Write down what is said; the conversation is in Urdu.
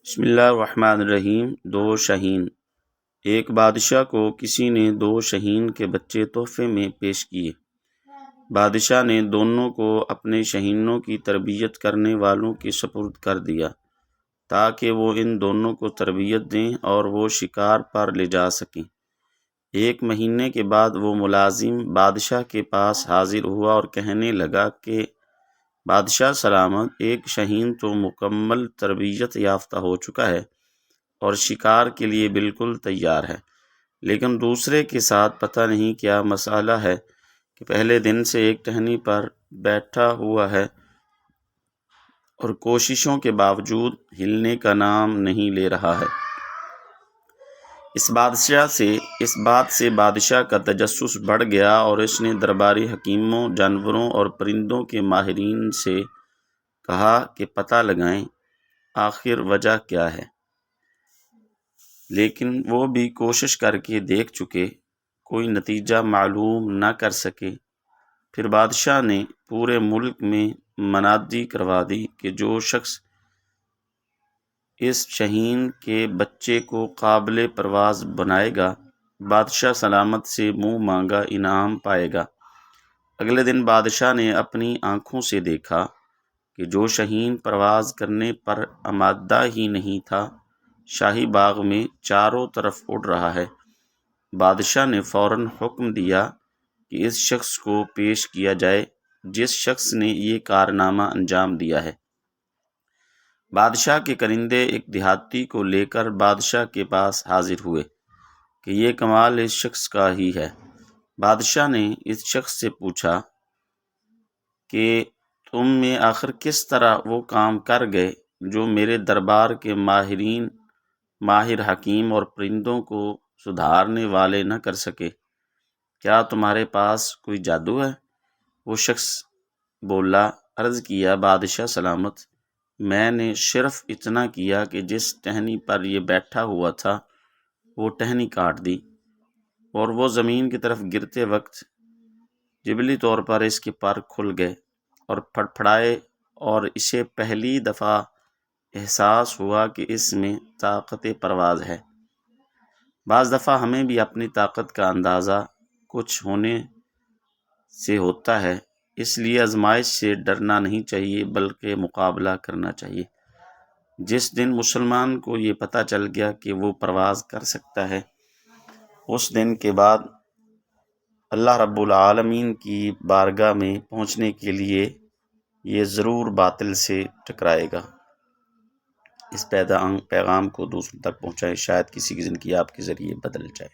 بسم اللہ الرحمن الرحیم۔ دو شاہین۔ ایک بادشاہ کو کسی نے دو شاہین کے بچے تحفے میں پیش کیے۔ بادشاہ نے دونوں کو اپنے شاہینوں کی تربیت کرنے والوں کے سپرد کر دیا تاکہ وہ ان دونوں کو تربیت دیں اور وہ شکار پر لے جا سکیں۔ ایک مہینے کے بعد وہ ملازم بادشاہ کے پاس حاضر ہوا اور کہنے لگا کہ بادشاہ سلامت، ایک شاہین تو مکمل تربیت یافتہ ہو چکا ہے اور شکار کے لیے بالکل تیار ہے، لیکن دوسرے کے ساتھ پتہ نہیں کیا مسئلہ ہے کہ پہلے دن سے ایک ٹہنی پر بیٹھا ہوا ہے اور کوششوں کے باوجود ہلنے کا نام نہیں لے رہا ہے۔ اس بات سے بادشاہ کا تجسس بڑھ گیا اور اس نے درباری حکیموں، جانوروں اور پرندوں کے ماہرین سے کہا کہ پتہ لگائیں آخر وجہ کیا ہے، لیکن وہ بھی کوشش کر کے دیکھ چکے، کوئی نتیجہ معلوم نہ کر سکے۔ پھر بادشاہ نے پورے ملک میں منادی کروا دی کہ جو شخص اس شاہین کے بچے کو قابل پرواز بنائے گا، بادشاہ سلامت سے منہ مانگا انعام پائے گا۔ اگلے دن بادشاہ نے اپنی آنکھوں سے دیکھا کہ جو شاہین پرواز کرنے پر آمادہ ہی نہیں تھا، شاہی باغ میں چاروں طرف اڑ رہا ہے۔ بادشاہ نے فوراً حکم دیا کہ اس شخص کو پیش کیا جائے جس شخص نے یہ کارنامہ انجام دیا ہے۔ بادشاہ کے کرندے ایک دیہاتی کو لے کر بادشاہ کے پاس حاضر ہوئے کہ یہ کمال اس شخص کا ہی ہے۔ بادشاہ نے اس شخص سے پوچھا کہ تم میں آخر کس طرح وہ کام کر گئے جو میرے دربار کے ماہر حکیم اور پرندوں کو سدھارنے والے نہ کر سکے؟ کیا تمہارے پاس کوئی جادو ہے؟ وہ شخص بولا، عرض کیا بادشاہ سلامت، میں نے صرف اتنا کیا کہ جس ٹہنی پر یہ بیٹھا ہوا تھا وہ ٹہنی کاٹ دی اور وہ زمین کی طرف گرتے وقت جبلی طور پر اس کے پر کھل گئے اور پھڑپھڑائے اور اسے پہلی دفعہ احساس ہوا کہ اس میں طاقت پرواز ہے۔ بعض دفعہ ہمیں بھی اپنی طاقت کا اندازہ کچھ ہونے سے ہوتا ہے، اس لیے آزمائش سے ڈرنا نہیں چاہیے بلکہ مقابلہ کرنا چاہیے۔ جس دن مسلمان کو یہ پتہ چل گیا کہ وہ پرواز کر سکتا ہے، اس دن کے بعد اللہ رب العالمین کی بارگاہ میں پہنچنے کے لیے یہ ضرور باطل سے ٹکرائے گا۔ اس پیغام کو دوسروں تک پہنچائیں، شاید کسی کی زندگی آپ کے ذریعے بدل جائے۔